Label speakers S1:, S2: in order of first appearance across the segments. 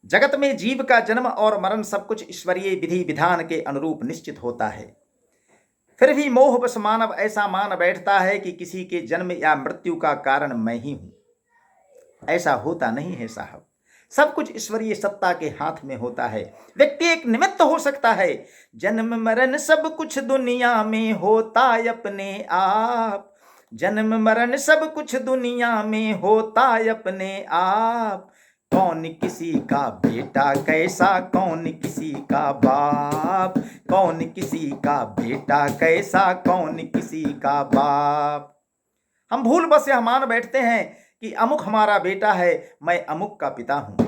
S1: जगत में जीव का जन्म और मरण सब कुछ ईश्वरीय विधि विधान के अनुरूप निश्चित होता है। फिर भी मोहवश मानव ऐसा मान बैठता है कि किसी के जन्म या मृत्यु का कारण मैं ही हूं। ऐसा होता नहीं है साहब। सब कुछ ईश्वरीय सत्ता के हाथ में होता है। व्यक्ति एक निमित्त हो सकता है। जन्म मरण सब कुछ दुनिया में होता अपने आप। जन्म मरण सब कुछ दुनिया में होता अपने आप। कौन किसी का बेटा कैसा, कौन किसी का बाप। कौन किसी का बेटा कैसा, कौन किसी का बाप। हम भूल बस यह मान बैठते हैं कि अमुक हमारा बेटा है, मैं अमुक का पिता हूं।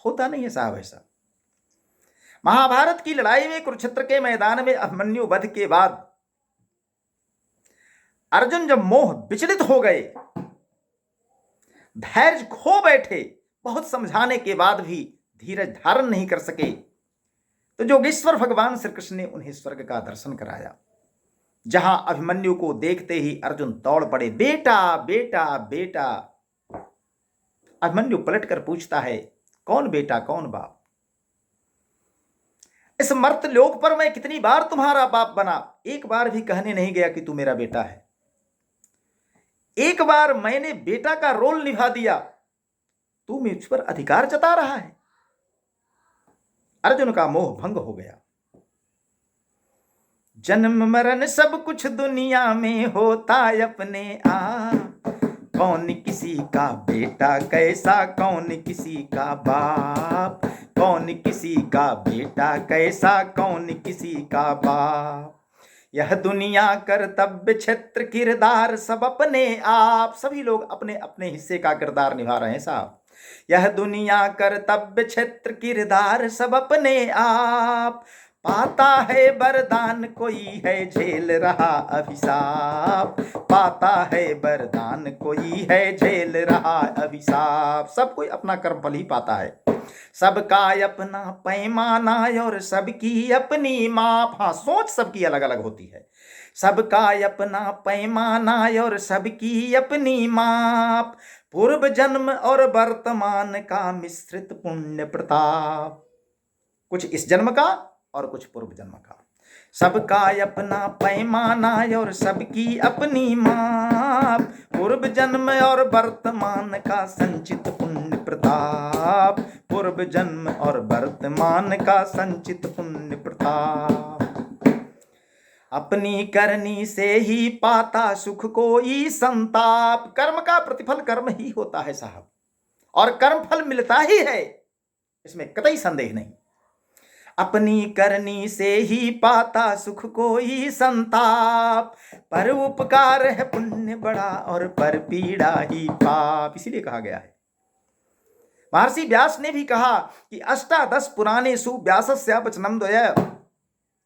S1: होता नहीं है साहब ऐसा। महाभारत की लड़ाई में कुरुक्षेत्र के मैदान में अभिमन्यु वध के बाद अर्जुन जब मोह विचलित हो गए, धैर्य खो बैठे, बहुत समझाने के बाद भी धीरज धारण नहीं कर सके, तो जोगेश्वर भगवान श्री कृष्ण ने उन्हें स्वर्ग का दर्शन कराया। जहां अभिमन्यु को देखते ही अर्जुन दौड़ पड़े, बेटा बेटा बेटा। अभिमन्यु पलटकर पूछता है, कौन बेटा कौन बाप। इस मर्त लोक पर मैं कितनी बार तुम्हारा बाप बना, एक बार भी कहने नहीं गया कि तू मेरा बेटा है। एक बार मैंने बेटा का रोल निभा दिया, तू मुझ पर अधिकार जता रहा है। अर्जुन का मोह भंग हो गया। जन्म मरण सब कुछ दुनिया में होता अपने आप। कौन किसी का बेटा कैसा, कौन किसी का बाप। कौन किसी का बेटा कैसा, कौन किसी का बाप। यह दुनिया कर्तव्य क्षेत्र किरदार सब अपने आप। सभी लोग अपने अपने हिस्से का किरदार निभा रहे हैं साहब। यह दुनिया कर्तव्य क्षेत्र किरदार सब अपने आप। पाता है वरदान कोई है झेल रहा अभिशाप। पाता है वरदान कोई है झेल रहा अभिशाप। सब कोई अपना कर्मफल ही पाता है। सबका अपना पैमाना और सबकी अपनी माप। हाँ, सोच सबकी अलग अलग होती है। सबका अपना पैमाना और सबकी अपनी माप। पूर्व जन्म और वर्तमान का मिश्रित पुण्य प्रताप। कुछ इस जन्म का और कुछ पूर्व जन्म का। सबका अपना पैमाना और सबकी अपनी माप। पूर्व जन्म और वर्तमान का संचित पुण्य प्रताप। पूर्व जन्म और वर्तमान का संचित पुण्य प्रताप। अपनी करनी से ही पाता सुख कोई संताप। कर्म का प्रतिफल कर्म ही होता है साहब, और कर्म फल मिलता ही है, इसमें कतई संदेह नहीं। अपनी करनी से ही पाता सुख कोई संताप। पर उपकार है पुण्य बड़ा और पर पीड़ा ही पाप। इसीलिए कहा गया है। महर्षि व्यास ने भी कहा कि अष्टादश पुराणेषु व्यासस्य वचनं द्वय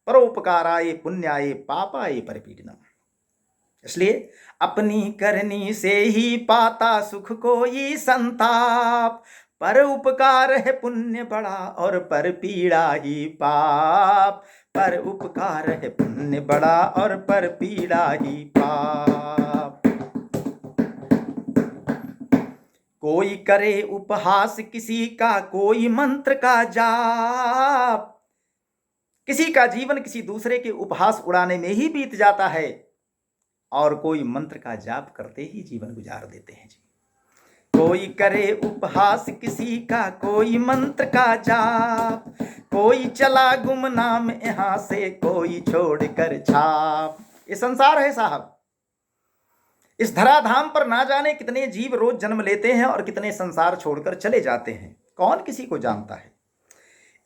S1: परोपकाराय पुण्याय पापाय परिपीडनम्। इसलिए अपनी करनी से ही पाता सुख कोई संताप। पर उपकार है पुण्य बड़ा और पर पीड़ा ही पाप। पर उपकार है पुण्य बड़ा और पर पीड़ा ही पाप। कोई करे उपहास किसी का, कोई मंत्र का जाप। किसी का जीवन किसी दूसरे के उपहास उड़ाने में ही बीत जाता है, और कोई मंत्र का जाप करते ही जीवन गुजार देते हैं जी। कोई करे उपहास किसी का, कोई मंत्र का जाप। कोई चला गुमनाम यहां से, कोई छोड़ कर छाप। ये संसार है साहब। इस धराधाम पर ना जाने कितने जीव रोज जन्म लेते हैं और कितने संसार छोड़कर चले जाते हैं, कौन किसी को जानता है।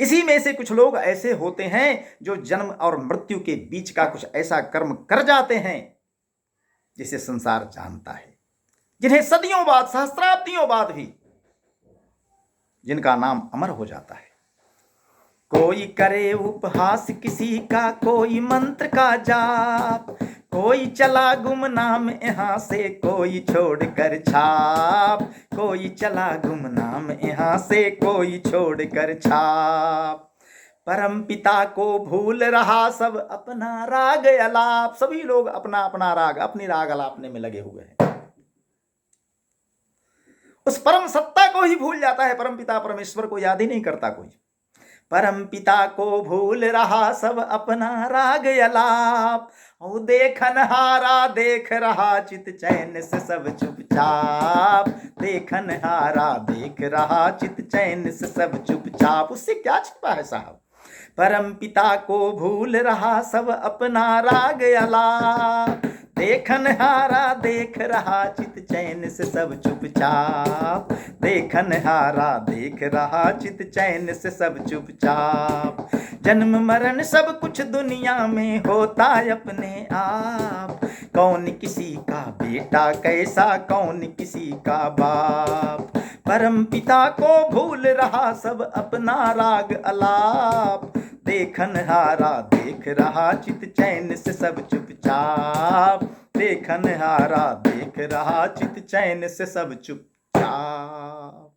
S1: इसी में से कुछ लोग ऐसे होते हैं जो जन्म और मृत्यु के बीच का कुछ ऐसा कर्म कर जाते हैं जिसे संसार जानता है, जिन्हें सदियों बाद, सहस्राब्दियों बाद भी, जिनका नाम अमर हो जाता है। कोई करे उपहास किसी का, कोई मंत्र का जाप। कोई चला गुमनाम यहां से, कोई छोड़ कर छाप। कोई चला गुमनाम यहां से, कोई छोड़ कर छाप। परम पिता को भूल रहा सब अपना राग अलाप। सभी लोग अपना अपना राग, अपनी राग अलापने में लगे हुए हैं। उस परम सत्ता को ही भूल जाता है, परम पिता परमेश्वर को याद ही नहीं करता कोई। परम पिता को भूल रहा सब अपना राग अलाप, ओ देखन हारा देख रहा चित चैन से सब चुपचाप, देखन हारा देख रहा चित चैन से सब चुपचाप। उससे क्या छिपा है साहब? परम पिता को भूल रहा सब अपना राग अलाप, देखन हारा देख रहा चित चैन से सब चुपचाप, देखन हारा देख रहा चित चैन से सब चुपचाप। जन्म मरण सब कुछ दुनिया में होता अपने आप, कौन किसी का बेटा कैसा कौन किसी का बाप। परम पिता को भूल रहा सब अपना राग अलाप, देखन हारा देख रहा चित चैन से सब चुपचाप, देखन हारा देख रहा चित चैन से सब चुपचाप।